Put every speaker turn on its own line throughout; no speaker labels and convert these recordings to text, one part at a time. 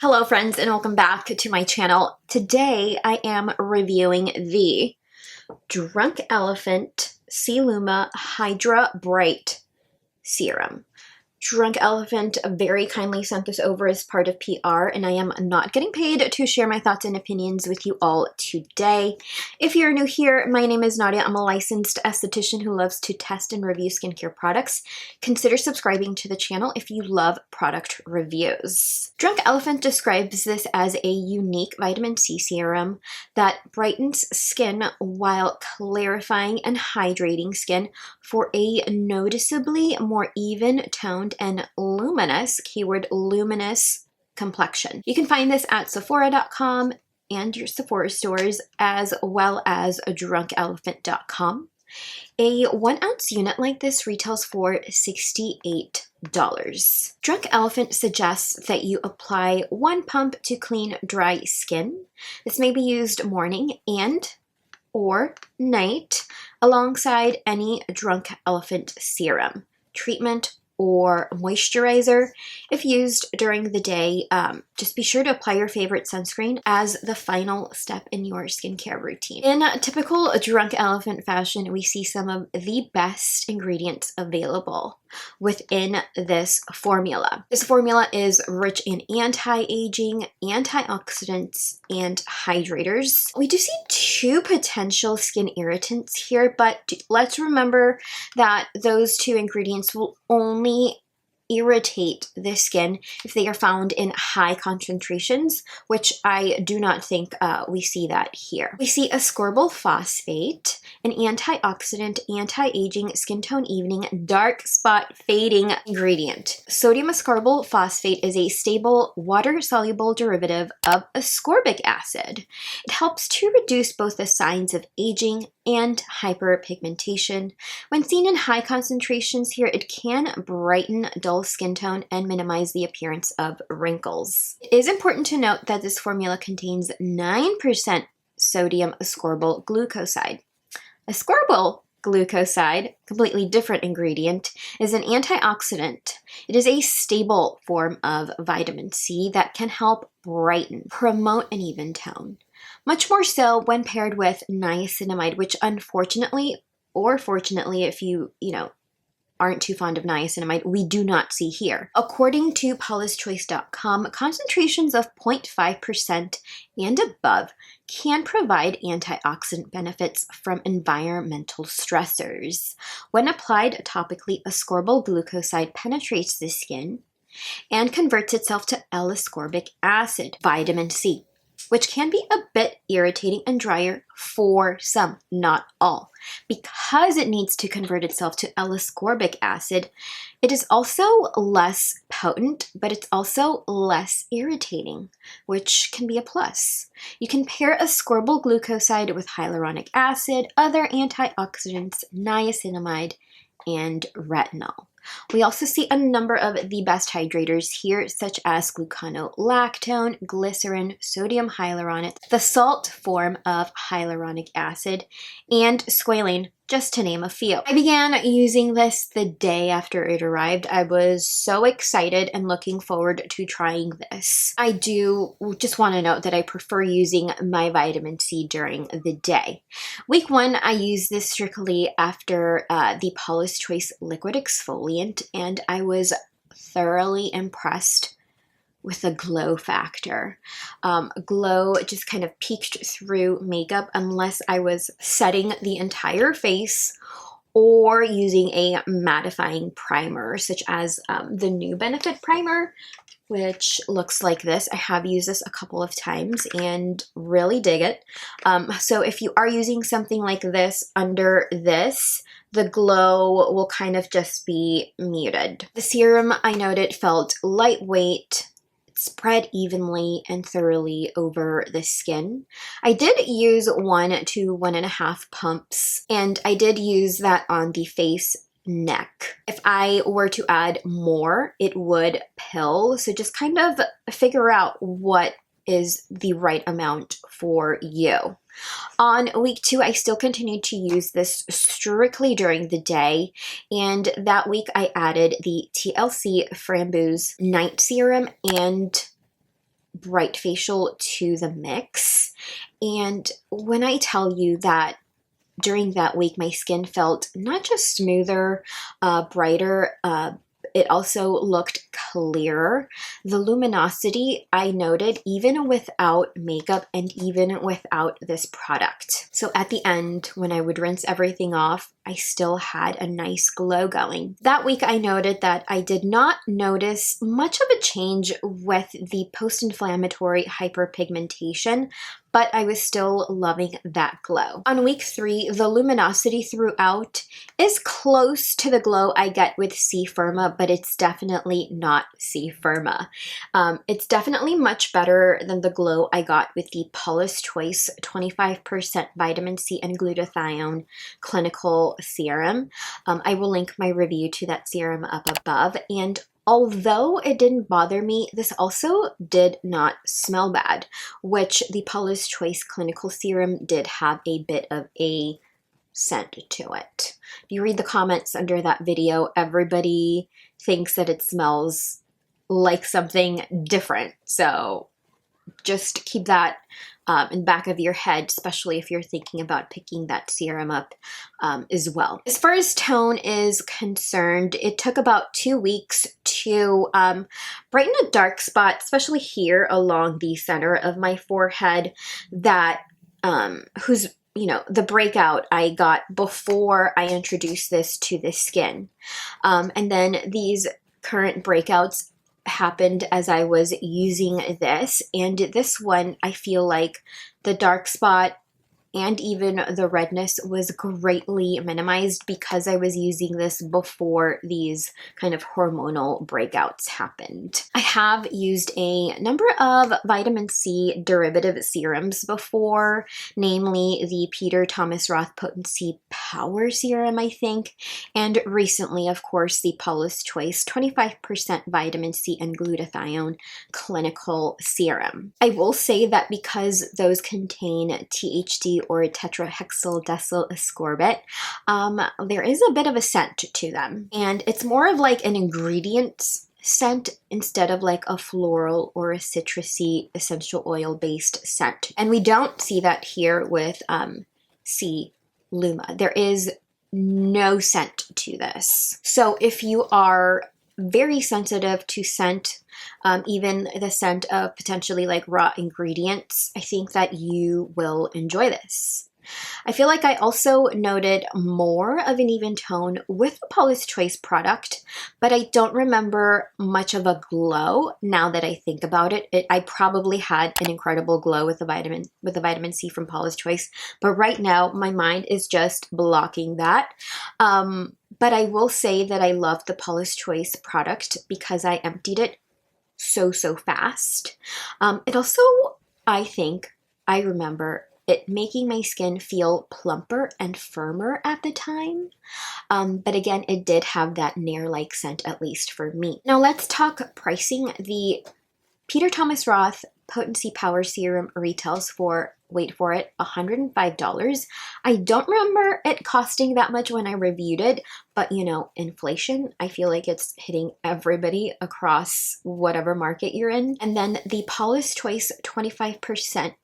Hello friends and welcome back to my channel. Today I am reviewing the Drunk Elephant C-Luma Hydrabright Serum. Drunk Elephant very kindly sent this over as part of PR, and I am not getting paid to share my thoughts and opinions with you all today. If you're new here, my name is Nadia. I'm a licensed esthetician who loves to test and review skincare products. Consider subscribing to the channel if you love product reviews. Drunk Elephant describes this as a unique vitamin C serum that brightens skin while clarifying and hydrating skin for a noticeably more even toned and luminous, keyword luminous, complexion. You can find this at Sephora.com and your Sephora stores, as well as drunkelephant.com. A 1 ounce unit like this retails for $68. Drunk Elephant suggests that you apply 1 pump to clean dry skin. This may be used morning and or night alongside any Drunk Elephant serum, treatment, or moisturizer. If used during the day, just be sure to apply your favorite sunscreen as the final step in your skincare routine. In typical Drunk Elephant fashion, we see some of the best ingredients available within this formula. This formula is rich in anti-aging, antioxidants, and hydrators. We do see 2 potential skin irritants here, but let's remember that those 2 ingredients will only irritate the skin if they are found in high concentrations, which I do not think we see that here. We see ascorbyl phosphate, an antioxidant, anti-aging, skin tone evening, dark spot fading ingredient. Sodium ascorbyl phosphate is a stable water-soluble derivative of ascorbic acid. It helps to reduce both the signs of aging and hyperpigmentation. When seen in high concentrations here, it can brighten dull skin tone and minimize the appearance of wrinkles. It is important to note that this formula contains 9% sodium ascorbyl glucoside. Ascorbyl glucoside, completely different ingredient, is an antioxidant. It is a stable form of vitamin C that can help brighten, promote an even tone. Much more so when paired with niacinamide, which unfortunately, or fortunately, if you aren't too fond of niacinamide, we do not see here. According to PaulaSchoice.com, concentrations of 0.5% and above can provide antioxidant benefits from environmental stressors. When applied topically, ascorbyl glucoside penetrates the skin and converts itself to L-ascorbic acid, vitamin C, which can be a bit irritating and drier for some, not all. Because it needs to convert itself to L-ascorbic acid, it is also less potent, but it's also less irritating, which can be a plus. You can pair ascorbyl glucoside with hyaluronic acid, other antioxidants, niacinamide, and retinol. We also see a number of the best hydrators here, such as gluconolactone, glycerin, sodium hyaluronate, the salt form of hyaluronic acid, and squalane, just to name a few. I began using this the day after it arrived. I was so excited and looking forward to trying this. I do just want to note that I prefer using my vitamin C during the day. Week 1, I used this strictly after the Paula's Choice Liquid Exfoliant, and I was thoroughly impressed with the glow factor. Glow just kind of peeked through makeup unless I was setting the entire face or using a mattifying primer, such as the New Benefit Primer, which looks like this. I have used this a couple of times and really dig it. So if you are using something like this under this, the glow will kind of just be muted. The serum, I noted, felt lightweight, spread evenly and thoroughly over the skin. I did use 1 to 1.5 pumps, and I did use that on the face, neck. If I were to add more, it would pill. So just kind of figure out what is the right amount for you. On week 2, I still continued to use this strictly during the day, and that week I added the TLC Framboos Night Serum and Bright Facial to the mix. And when I tell you that during that week, my skin felt not just smoother, brighter, it also looked clearer. The luminosity I noted even without makeup and even without this product. So at the end, when I would rinse everything off, I still had a nice glow going. That week I noted that I did not notice much of a change with the post-inflammatory hyperpigmentation, but I was still loving that glow. On week 3, the luminosity throughout is close to the glow I get with C-Firma, but it's definitely not C-Firma. It's definitely much better than the glow I got with the Paula's Choice 25% vitamin C and glutathione clinical serum. I will link my review to that serum up above. And although it didn't bother me, this also did not smell bad, which the Paula's Choice Clinical Serum did have a bit of a scent to it. If you read the comments under that video, everybody thinks that it smells like something different. So just keep that in the back of your head, especially if you're thinking about picking that serum up as well. As far as tone is concerned, it took about 2 weeks to brighten a dark spot, especially here along the center of my forehead, that whose the breakout I got before I introduced this to the skin. And then these current breakouts happened as I was using this, and this one I feel like the dark spot and even the redness was greatly minimized because I was using this before these kind of hormonal breakouts happened. I have used a number of vitamin C derivative serums before, namely the Peter Thomas Roth Potency Power Serum, I think, and recently, of course, the Paula's Choice 25% vitamin C and glutathione clinical serum. I will say that because those contain THC or tetrahexyl decyl ascorbate, there is a bit of a scent to them, and it's more of like an ingredient scent instead of like a floral or a citrusy essential oil based scent. And we don't see that here with C-Luma. There is no scent to this. So if you are very sensitive to scent, even the scent of potentially like raw ingredients, I think that you will enjoy this. I feel like I also noted more of an even tone with the Paula's Choice product, but I don't remember much of a glow now that I think about it. I probably had an incredible glow with the vitamin C from Paula's Choice, but right now my mind is just blocking that. But I will say that I love the Paula's Choice product because I emptied it so fast. It also, I think, I remember it making my skin feel plumper and firmer at the time. But again, it did have that Nair-like scent, at least for me. Now let's talk pricing. The Peter Thomas Roth Potency Power Serum retails for, wait for it, $105. I don't remember it costing that much when I reviewed it, but inflation, I feel like it's hitting everybody across whatever market you're in. And then the Paula's Choice 25%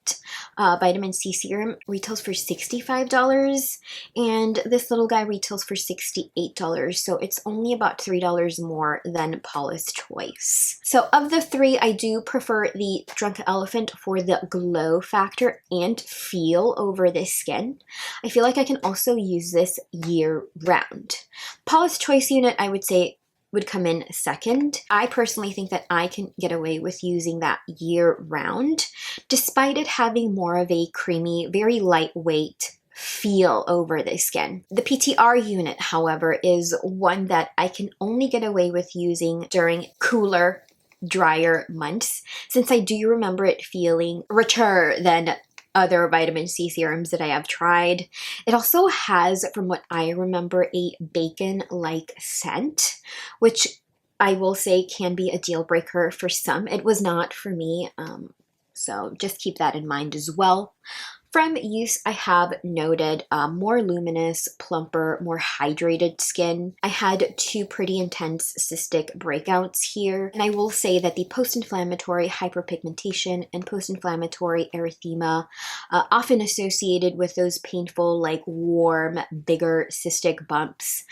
vitamin C serum retails for $65, and this little guy retails for $68, so it's only about $3 more than Paula's Choice. So of the three, I do prefer the Drunk Elephant for the glow factor and feel over the skin. I feel like I can also use this year round. Paula's Choice unit, I would say, would come in second. I personally think that I can get away with using that year round, despite it having more of a creamy, very lightweight feel over the skin. The PTR unit, however, is one that I can only get away with using during cooler, drier months, since I do remember it feeling richer than other vitamin C serums that I have tried. It also has, from what I remember, a bacon-like scent, which I will say can be a deal breaker for some. It was not for me, so just keep that in mind as well. From use, I have noted more luminous, plumper, more hydrated skin. I had two pretty intense cystic breakouts here, and I will say that the post-inflammatory hyperpigmentation and post-inflammatory erythema, often associated with those painful, like warm, bigger cystic bumps,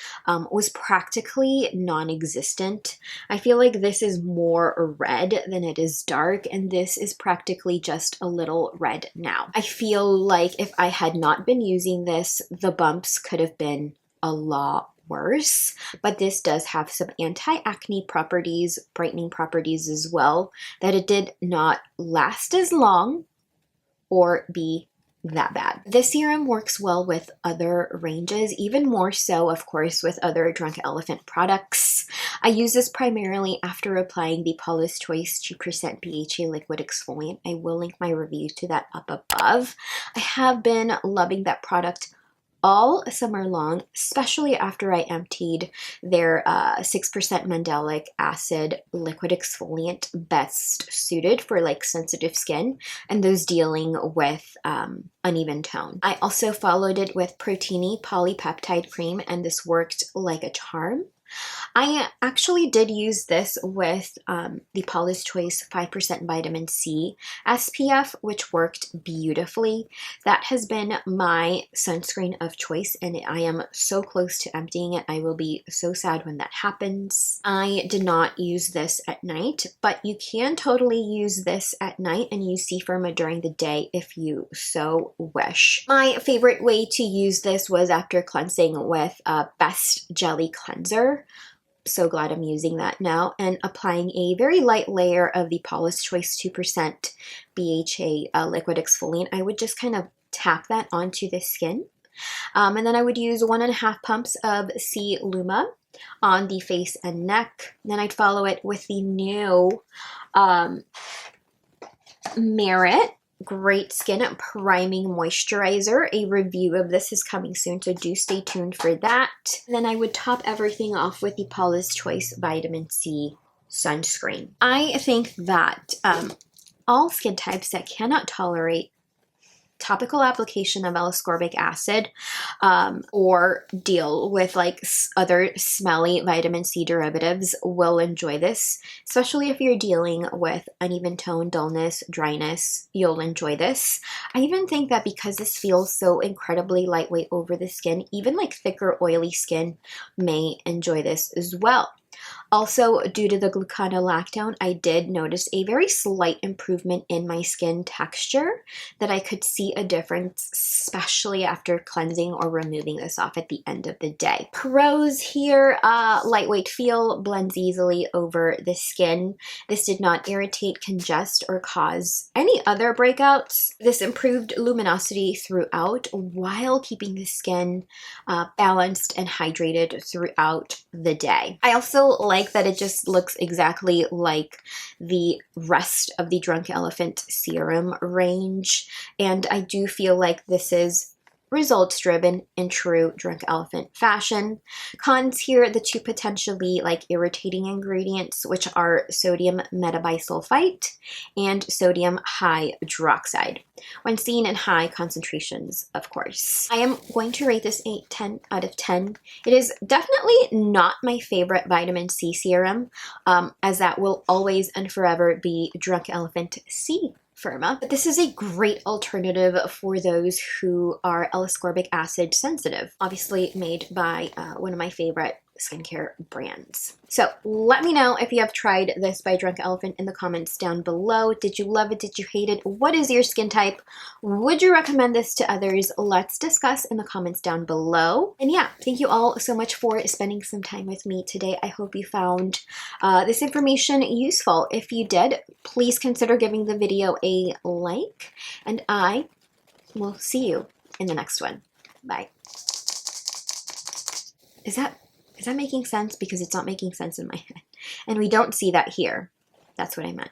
was practically non-existent. I feel like this is more red than it is dark, and this is practically just a little red now. I feel like if I had not been using this, the bumps could have been a lot worse, but this does have some anti-acne properties, brightening properties as well, that it did not last as long or be that bad. This serum works well with other ranges, even more so, of course, with other Drunk Elephant products. I use this primarily after applying the Paula's Choice 2% BHA liquid exfoliant. I will link my review to that up above. I have been loving that product all summer long, especially after I emptied their 6% mandelic acid liquid exfoliant, best suited for like sensitive skin and those dealing with uneven tone. I also followed it with Proteini polypeptide cream, and this worked like a charm. I actually did use this with the Paula's Choice 5% vitamin C SPF, which worked beautifully. That has been my sunscreen of choice, and I am so close to emptying it. I will be so sad when that happens. I did not use this at night, but you can totally use this at night and use C-firma during the day if you so wish. My favorite way to use this was after cleansing with Best Jelly Cleanser. So glad I'm using that now, and applying a very light layer of the Paula's Choice 2% BHA liquid exfoliant. I would just kind of tap that onto the skin. And then I would use 1.5 pumps of C-Luma on the face and neck. Then I'd follow it with the new Merit Great Skin Priming Moisturizer. A review of this is coming soon, so do stay tuned for that. And then I would top everything off with the Paula's Choice Vitamin C Sunscreen. I think that all skin types that cannot tolerate topical application of L-ascorbic acid or deal with like other smelly vitamin C derivatives will enjoy this, especially if you're dealing with uneven tone, dullness, dryness. You'll enjoy this. I even think that because this feels so incredibly lightweight over the skin, even like thicker oily skin may enjoy this as well. Also, due to the gluconolactone, I did notice a very slight improvement in my skin texture, that I could see a difference, especially after cleansing or removing this off at the end of the day. Pros here, lightweight feel, blends easily over the skin. This did not irritate, congest, or cause any other breakouts. This improved luminosity throughout while keeping the skin balanced and hydrated throughout the day. I also like that it just looks exactly like the rest of the Drunk Elephant serum range, and I do feel like this is results driven in true Drunk Elephant fashion. Cons here, the two potentially like irritating ingredients, which are sodium metabisulfite and sodium hydroxide, when seen in high concentrations, of course. I am going to rate this 10 out of 10. It is definitely not my favorite vitamin C serum, as that will always and forever be Drunk Elephant C-firma. But this is a great alternative for those who are L-ascorbic acid sensitive, obviously made by one of my favorite skincare brands. So let me know if you have tried this by Drunk Elephant in the comments down below. Did you love it? Did you hate it? What is your skin type? Would you recommend this to others? Let's discuss in the comments down below. And yeah, thank you all so much for spending some time with me today. I hope you found this information useful. If you did, please consider giving the video a like, and I will see you in the next one. Bye. Is that making sense? Because it's not making sense in my head. And we don't see that here. That's what I meant.